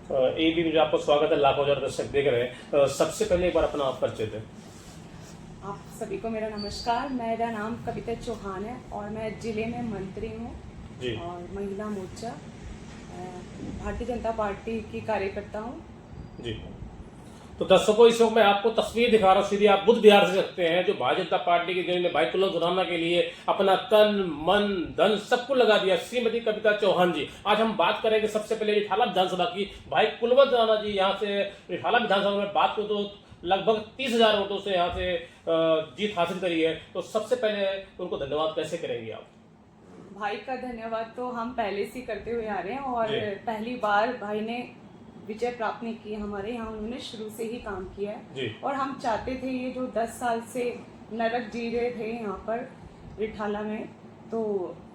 AB में आपका स्वागत है। लाखों हजार दर्शक देख रहे हैं। सबसे पहले एक बार अपना आप परिचय दें। आप सभी को मेरा नमस्कार। मेरा नाम कविता चौहान है और मैं जिले में मंत्री हूँ जी और महिला मोर्चा भारतीय जनता पार्टी की कार्यकर्ता हूँ। जी। तो दर्शकों, इस वक्त मैं आपको तस्वीर दिखा रहा हूँ, सीधी आप बुद्ध विहार से सकते हैं, जो भारतीय जनता पार्टी के जिन्होंने भाई कुलवंत राणा के लिए अपना तन मन धन सबको लगा दिया, श्रीमती कविता चौहान जी। आज हम बात करेंगे सबसे पहले रिठाला विधानसभा की। भाई कुलवंत राणा जी यहाँ से रिठाला विधानसभा में बात को तो लगभग 30,000 वोटों से यहाँ से जीत हासिल करी है। तो सबसे पहले उनको धन्यवाद कैसे करेंगे आप? भाई का धन्यवाद तो हम पहले से करते हुए आ रहे हैं और पहली बार भाई ने विजय प्राप्त नहीं की हमारे यहाँ। उन्होंने शुरू से ही काम किया है और हम चाहते थे ये जो 10 साल से नरक जी रहे थे यहाँ पर रिठाला में, तो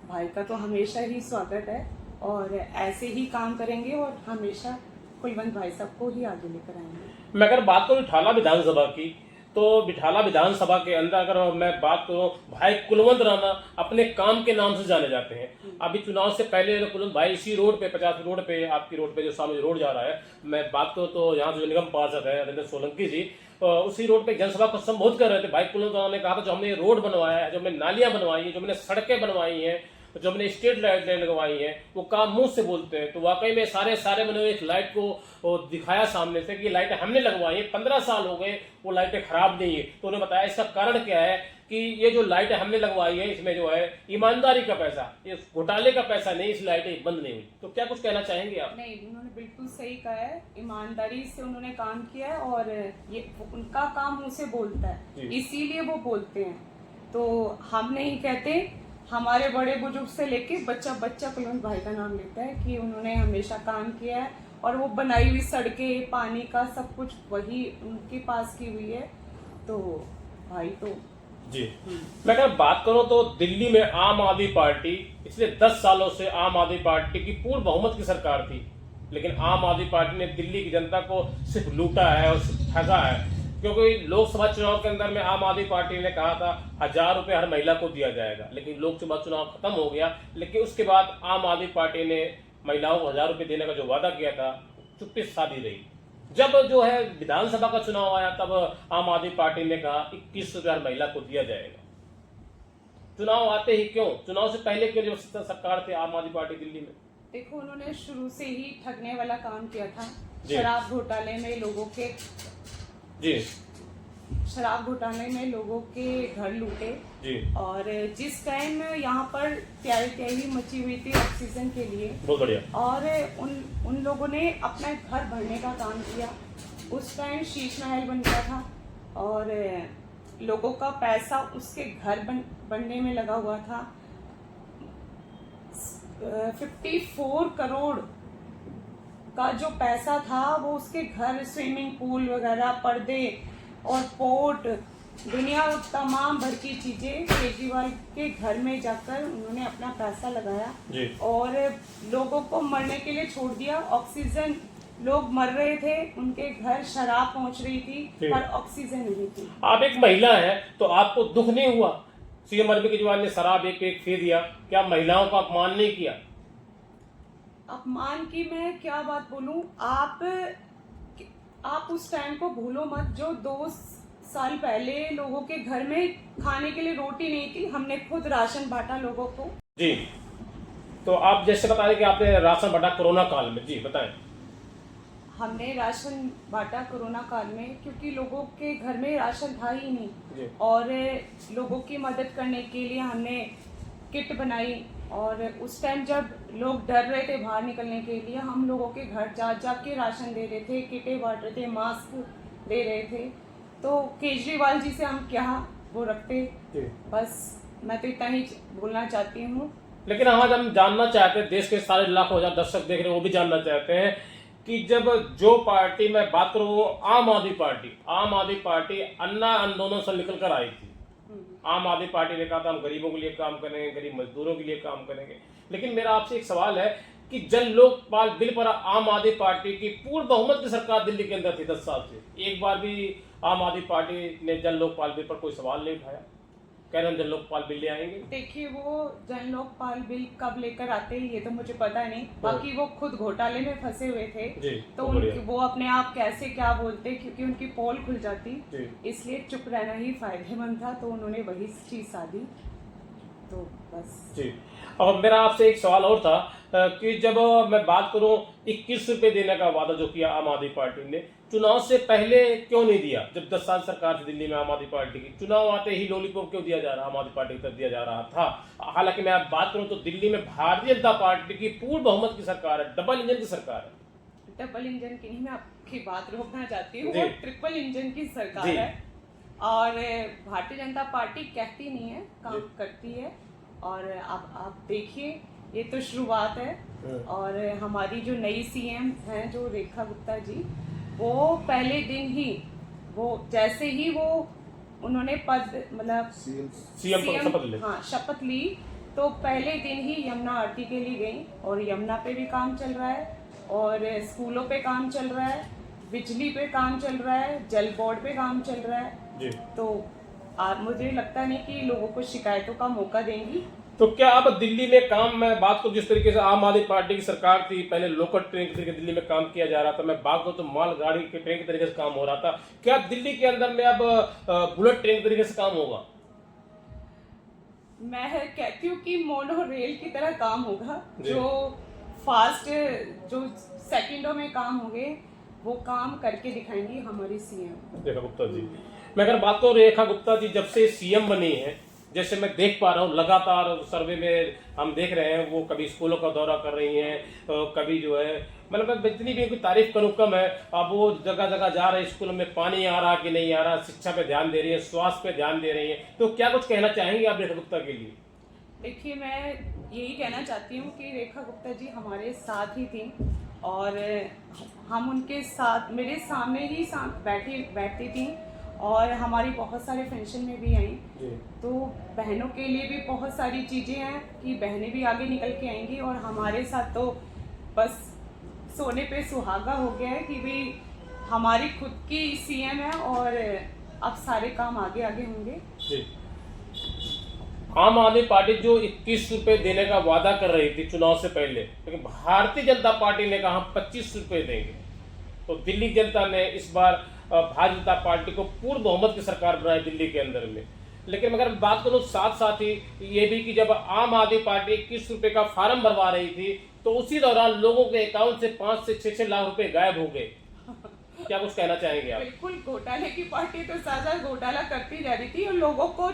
भाई का तो हमेशा ही स्वागत है और ऐसे ही काम करेंगे और हमेशा कुलवंत भाई साहब को ही आगे लेकर आएंगे। मैं अगर बात करूँ रिठाला विधानसभा की, तो रिठाला विधानसभा के अंदर अगर मैं बात करूं, भाई कुलवंत राणा अपने काम के नाम से जाने जाते हैं। अभी चुनाव से पहले कुलवंत भाई इसी रोड पे 50 रोड पे, आपकी रोड पे जो सामने रोड जा रहा है, मैं बात करूं तो यहाँ जो निगम पार्षद है नरेंद्र सोलंकी जी, उसी रोड पे जनसभा को संबोधित कर रहे थे। भाई कुलवंत राणा ने कहा था जो हमने रोड बनवाया है, जो हमने नालियां बनवाई है, जो हमने सड़कें बनवाई हैं, जो हमने स्ट्रीट लाइट लगवाई है, वो काम मुंह से बोलते हैं। तो वाकई में सारे मैंने एक लाइट को दिखाया सामने से कि लाइटें हमने लगवाई है, 15 साल हो गए, वो लाइटें खराब नहीं है। तो उन्होंने बताया इसका कारण क्या है कि ये जो लाइटें हमने लगवाई है इसमें जो है ईमानदारी का पैसा, ये घोटाले का पैसा नहीं, इस लाइटें बंद नहीं हुई। तो क्या कुछ कहना चाहेंगे आप? नहीं, उन्होंने बिल्कुल सही कहा है। ईमानदारी से उन्होंने काम किया है और ये उनका काम मुंह से बोलता है, इसीलिए वो बोलते हैं। तो हम नहीं कहते, हमारे बड़े बुजुर्ग से लेके बच्चा बच्चा कुलवंत भाई का नाम लेता है कि उन्होंने हमेशा काम किया है और वो बनाई हुई सड़कें, पानी का सब कुछ वही उनके पास की हुई है। तो भाई तो जी। मैं अगर बात करूं तो दिल्ली में आम आदमी पार्टी पिछले 10 सालों से आम आदमी पार्टी की पूर्ण बहुमत की सरकार थी, लेकिन आम आदमी पार्टी ने दिल्ली की जनता को सिर्फ लूटा है और सिर्फ ठगा है। क्योंकि लोकसभा चुनाव के अंदर में आम आदमी पार्टी ने कहा था 1,000 रुपए हर महिला को दिया जाएगा, लेकिन लोकसभा चुनाव खत्म हो गया। लेकिन उसके बाद आम आदमी पार्टी ने महिलाओं को 1,000 रुपए देने का जो वादा किया था, चुप्पी साधी रही। जब जो है विधानसभा का चुनाव आया, तब आम आदमी पार्टी ने कहा 21 रुपए हर महिला को दिया जाएगा। चुनाव आते ही क्यों, चुनाव से पहले क्यों जब सरकार थी आम आदमी पार्टी दिल्ली में? देखो, उन्होंने शुरू से ही ठगने वाला काम किया था। शराब घोटाले में लोगों के शराब घोटाले में लोगों के घर लूटे जी। और जिस टाइम यहाँ पर तैयारी मची हुई थी ऑक्सीजन के लिए, बहुत बढ़िया, और उन लोगों ने अपना घर भरने का काम किया। उस टाइम शीश महल बन गया था और लोगों का पैसा उसके घर बनने में लगा हुआ था। 54 करोड़ का जो पैसा था वो उसके घर, स्विमिंग पूल वगैरह, पर्दे और पोर्ट, दुनिया तमाम भर की चीजें केजरीवाल के घर में जाकर उन्होंने अपना पैसा लगाया जी। और लोगों को मरने के लिए छोड़ दिया। ऑक्सीजन, लोग मर रहे थे, उनके घर शराब पहुंच रही थी पर ऑक्सीजन नहीं थी। आप एक महिला है तो आपको दुख नहीं हुआ? सीएम अरविंद केजरीवाल ने शराब एक फी दिया, क्या महिलाओं का अपमान नहीं किया? अपमान की मैं क्या बात बोलूं, आप उस टाइम को भूलो मत जो 2 साल पहले लोगों के घर में खाने के लिए रोटी नहीं थी। हमने खुद राशन बांटा लोगों को जी। तो आप जैसे बता रहे कि आपने राशन बांटा कोरोना काल में, जी बताएं। हमने राशन बांटा कोरोना काल में क्योंकि लोगों के घर में राशन था ही नहीं और लोगों की मदद करने के लिए हमने किट बनाई। और उस टाइम जब लोग डर रहे थे बाहर निकलने के लिए, हम लोगों के घर जा के राशन दे रहे थे, किटें बांट रहे थे, मास्क दे रहे थे। तो केजरीवाल जी से हम क्या वो रखते, बस मैं तो इतना ही बोलना चाहती हूँ। लेकिन आज हम जानना चाहते हैं, देश के सारे लाखों हजार दर्शक देख रहे हैं, वो भी जानना चाहते हैं कि जब जो पार्टी मैं बात करूँ वो आम आदमी पार्टी अन्ना आंदोलन से निकल कर आई थी। आम आदमी पार्टी ने कहा था हम गरीबों के लिए काम करेंगे, गरीब मजदूरों के लिए काम करेंगे। लेकिन मेरा आपसे एक सवाल है कि जन लोकपाल बिल पर आम आदमी पार्टी की पूर्ण बहुमत की सरकार दिल्ली के अंदर थी 10 साल से, एक बार भी आम आदमी पार्टी ने जन लोकपाल बिल पर कोई सवाल नहीं उठाया। कह रहे हैं जन लोकपाल बिल ले आएंगे। देखिए, वो जन लोकपाल बिल कब लेकर आते हैं ये तो मुझे पता नहीं, बाकी वो खुद घोटाले में फंसे हुए थे जी, तो वो अपने आप कैसे क्या बोलते, क्योंकि उनकी पोल खुल जाती, इसलिए चुप रहना ही फायदेमंद था, तो उन्होंने वही चीज साधी, तो बस जी। और मेरा आपसे एक सवाल और था कि जब मैं बात करूं 21 रुपए देने का वादा जो किया आम आदमी पार्टी ने, चुनाव से पहले क्यों नहीं दिया? जब 10 साल सरकार थी दिल्ली में आम आदमी पार्टी की, चुनाव आते ही लॉलीपॉप क्यों दिया जा रहा, आम आदमी पार्टी की तरफ दिया जा रहा था? हालांकि मैं आप बात करूं तो दिल्ली में भारतीय जनता पार्टी की पूर्ण बहुमत की सरकार है, डबल इंजन की सरकार है। डबल इंजन की नहीं, मैं आपकी बात रोकना चाहती हूँ, वो ट्रिपल इंजन की सरकार है, और भारतीय जनता पार्टी कहती नहीं है, काम करती है। और अब आप देखिए, ये तो शुरुआत है, और हमारी जो नई सीएम हैं जो रेखा गुप्ता जी, वो पहले दिन ही, वो जैसे ही वो उन्होंने पद मतलब सीएम शपथ ली, तो पहले दिन ही यमुना आरती के लिए गई, और यमुना पे भी काम चल रहा है, और स्कूलों पे काम चल रहा है, बिजली पे काम चल रहा है, जल बोर्ड पे काम चल रहा है जी। तो मुझे लगता नहीं कि लोगों को शिकायतों का मौका देंगी। तो क्या अब दिल्ली में काम, मैं बात करूं जिस तरीके से आम आदमी पार्टी की सरकार थी, पहले लोकल ट्रेन के तरीके दिल्ली में काम किया जा रहा था, मैं बात करूं तो माल गाड़ी के ट्रेन के तरीके से काम हो रहा था, क्या दिल्ली के अंदर में अब बुलेट ट्रेन के तरीके से काम होगा? मैं कहती हूँ कि मोनो रेल की तरह काम होगा, जो फास्ट, जो सेकंडों में काम होंगे, वो काम करके दिखाएंगी हमारी सीएम रेखा गुप्ता जी। मैं अगर बात करूँ रेखा गुप्ता जी जब से सीएम बनी है, जैसे मैं देख पा रहा हूँ लगातार सर्वे में हम देख रहे हैं, वो कभी स्कूलों का दौरा कर रही हैं, कभी जो है मतलब जितनी भी उनकी तारीफ करूँ कम है। अब वो जगह जगह जा रहे हैं, स्कूलों में पानी आ रहा कि नहीं आ रहा, शिक्षा पे ध्यान दे रही है, स्वास्थ्य पे ध्यान दे रही है, तो क्या कुछ कहना चाहेंगे आप रेखा गुप्ता के लिए? देखिए, मैं यही कहना चाहती हूँ कि रेखा गुप्ता जी हमारे साथ ही थी, और हम उनके साथ, मेरे सामने ही बैठती थी, और हमारी बहुत सारे फंक्शन में भी आई, तो बहनों के लिए भी बहुत सारी चीज़ें हैं कि बहनें भी आगे निकल के आएंगी, और हमारे साथ तो बस सोने पे सुहागा हो गया है कि भाई हमारी खुद की सीएम है, और अब सारे काम आगे आगे होंगे जी। आम आदमी पार्टी जो 21 रुपए देने का वादा कर रही थी चुनाव से पहले, लेकिन भारतीय जनता पार्टी ने कहा 25 रुपए देंगे, तो दिल्ली जनता ने इस बार भारतीय जनता पार्टी को पूर्ण बहुमत की सरकार बनाई दिल्ली के अंदर में। लेकिन अगर बात करूं साथ साथ ही ये भी कि जब आम आदमी पार्टी 21 रुपए का फार्म भरवा रही थी, तो उसी दौरान लोगों के अकाउंट से 5 से 6 लाख रुपए गायब हो गए। क्या कुछ कहना चाहेंगे आप? बिल्कुल, घोटाले की पार्टी तो साझा घोटाला करती जा रही थी, और लोगों को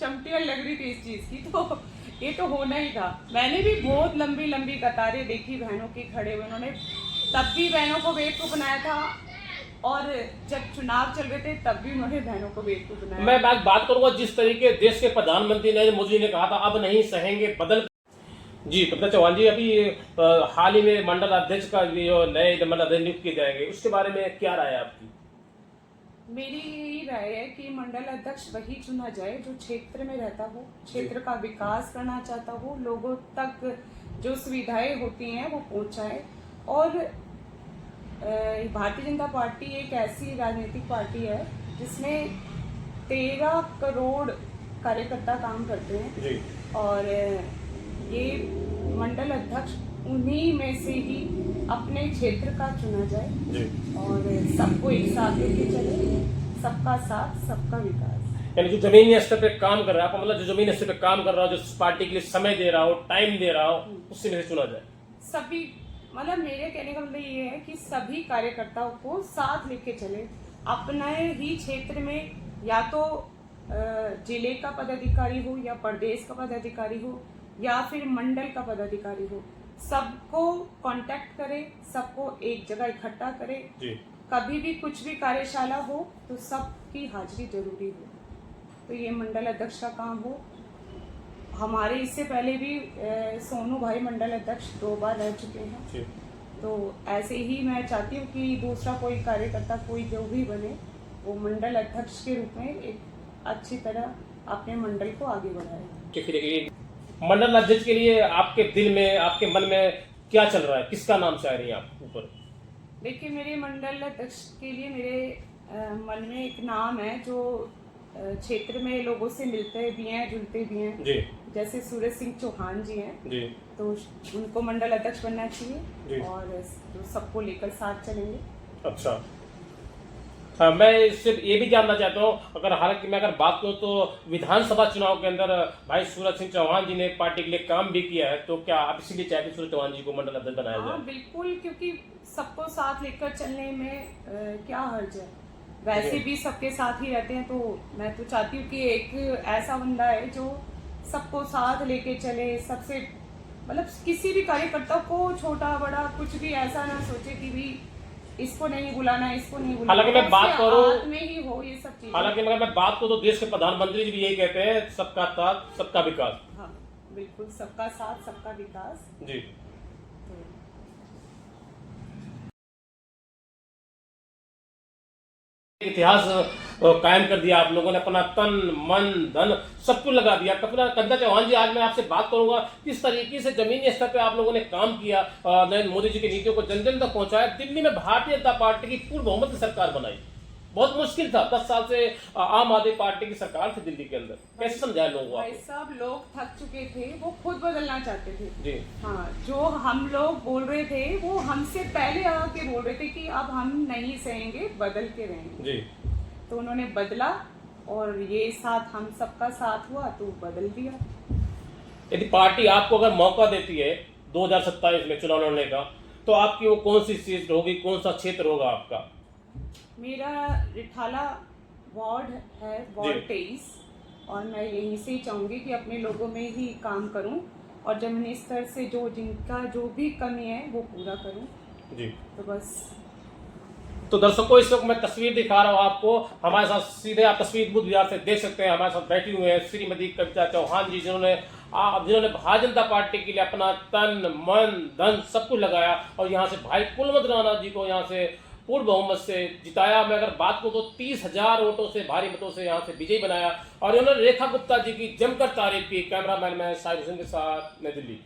चमटियां लग रही थी इस चीज की, तो ये तो होना ही था। मैंने भी बहुत लंबी लंबी कतारें देखी बहनों की खड़े हुए, उन्होंने तब भी बहनों को बेवकूफ बनाया था, और जब चुनाव चल रहे थे तब भी उन्होंने बहनों को बेवकूफ बनाया। मैं बात करूंगा जिस तरीके देश के प्रधानमंत्री नरेंद्र मोदी ने कहा था अब नहीं सहेंगे बदल जी। कविता चौहान जी, अभी हाल ही में मंडल अध्यक्ष का जो नए मंडल अध्यक्ष नियुक्त किए जाएंगे, उसके बारे में क्या राय है आपकी? मेरी यही राय है कि मंडल अध्यक्ष वही चुना जाए जो क्षेत्र में रहता हो, क्षेत्र का विकास करना चाहता हो, लोगों तक जो सुविधाएं होती हैं वो पहुंचाए। और भारतीय जनता पार्टी एक ऐसी राजनीतिक पार्टी है जिसमें 13 करोड़ कार्यकर्ता काम करते हैं जी। और ये मंडल अध्यक्ष उन्हीं में से ही अपने क्षेत्र का चुना जाए जी। और सबको एक साथ लेके चले, सबका साथ सबका विकास। यानी जो जमीनी स्तर पे काम कर रहा है, मतलब जो जमीनी स्तर पे काम कर रहा हो, जो पार्टी के लिए समय दे रहा हो, टाइम दे रहा हो, उससे में चुना जाए। सभी, मतलब मेरे कहने का मतलब ये है कि सभी कार्यकर्ताओं को साथ लेके चले, अपने ही क्षेत्र में, या तो जिले का पदाधिकारी हो, या प्रदेश का पदाधिकारी हो, या फिर मंडल का पदाधिकारी हो, सबको कांटेक्ट करे, सबको एक जगह इकट्ठा करे जी। कभी भी कुछ भी कार्यशाला हो तो सबकी हाजिरी जरूरी हो, तो ये मंडल अध्यक्ष का काम हो। हमारे इससे पहले भी सोनू भाई मंडल अध्यक्ष 2 बार रह चुके हैं जी। तो ऐसे ही मैं चाहती हूँ कि दूसरा कोई कार्यकर्ता, कोई जो भी बने, वो मंडल अध्यक्ष के रूप में एक अच्छी तरह अपने मंडल को आगे बढ़ाए। मंडल अध्यक्ष के लिए आपके दिल में, आपके मन में क्या चल रहा है, किसका नाम चाह रही हैं आप ऊपर? देखिए, मेरे मंडल अध्यक्ष के लिए मेरे मन में एक नाम है जो क्षेत्र में लोगों से मिलते भी हैं, जुलते भी हैं। जी जैसे सूरज सिंह चौहान जी हैं, जी तो उनको मंडल अध्यक्ष बनना जी। चाहिए और तो सबको लेकर साथ चलेंगे। अच्छा। हाँ, मैं इससे ये भी जानना चाहता हूँ, अगर हालांकि मैं अगर बात करूँ तो विधानसभा चुनाव के अंदर भाई सूरज सिंह चौहान जी ने पार्टी के लिए काम भी किया है, तो क्या आप इसीलिए चाहते हैं सूरज चौहान जी को मंडल अध्यक्ष बनाया जाए? हाँ बिल्कुल, क्योंकि सबको साथ लेकर चलने में क्या हर्ज है। वैसे भी सबके साथ ही रहते हैं, तो मैं तो चाहती हूँ कि एक ऐसा बंदा है जो सबको साथ लेके चले, सबसे मतलब किसी भी कार्यकर्ता को छोटा बड़ा कुछ भी ऐसा ना सोचे कि भी इसको नहीं बुलाना, इसको नहीं बुलाना। हालांकि मैं बात करूं, हाथ में ही हो ये सब चीजें। हालांकि अगर मैं बात करूं तो देश के प्रधानमंत्री जी भी यही कहते हैं, सबका साथ सबका विकास। हाँ बिल्कुल, सबका साथ सबका विकास। जी। तो इतिहास कायम कर दिया आप लोगों ने, अपना तन मन धन सब कुछ लगा दिया। कपिला कंधा चौहान जी, आज मैं आपसे बात करूंगा किस तरीके से जमीनी स्तर पे आप लोगों ने काम किया, नरेंद्र मोदी जी की नीतियों को जन जन तक पहुंचाया, दिल्ली में भारतीय जनता पार्टी की पूर्ण बहुमत की सरकार बनाई। बहुत मुश्किल था, 10 साल से आम आदमी पार्टी की सरकार थी दिल्ली के अंदर, कैसे समझाए लोगों को भाई आपको? साहब, लोग थक चुके थे, वो खुद बदलना चाहते थे। जी हाँ, जो हम लोग बोल रहे थे वो हमसे पहले आके बोल रहे थे कि अब हम नहीं सहेंगे, बदल के रहेंगे। जी। तो उन्होंने बदला और ये साथ हम सबका साथ हुआ तो बदल दिया। यदि पार्टी आपको अगर मौका देती है 2027 में चुनाव लड़ने का, तो आपकी वो कौन सी सीट होगी, कौन सा क्षेत्र होगा आपका? मेरा रिठाला वार्ड है, वार्ड 23, और मैं यहीं से ही चाहूँगी कि अपने लोगों में ही काम करूं और जमीनी स्तर से जो जिनका जो भी कमी है वो पूरा करूं। जी। तो बस। तो दर्शकों, इस वक्त मैं तस्वीर दिखा रहा हूँ आपको, हमारे साथ सीधे आप तस्वीर बुद्ध विहार से देख सकते हैं, हमारे साथ बैठी हुए हैं श्रीमती कविता चौहान जी, जिन्होंने भारतीय जनता पार्टी के लिए अपना तन मन धन सब कुछ लगाया और यहाँ से भाई कुलवंत राणा जी को यहाँ से पूर्ण बहुमत से जिताया। मैं अगर बात करूँ तो 30,000 वोटों से, भारी मतों से यहाँ से विजयी बनाया और उन्होंने रेखा गुप्ता जी की जमकर तारीफ की। कैमरामैन मैं साहिब हुसैन के साथ, नई दिल्ली।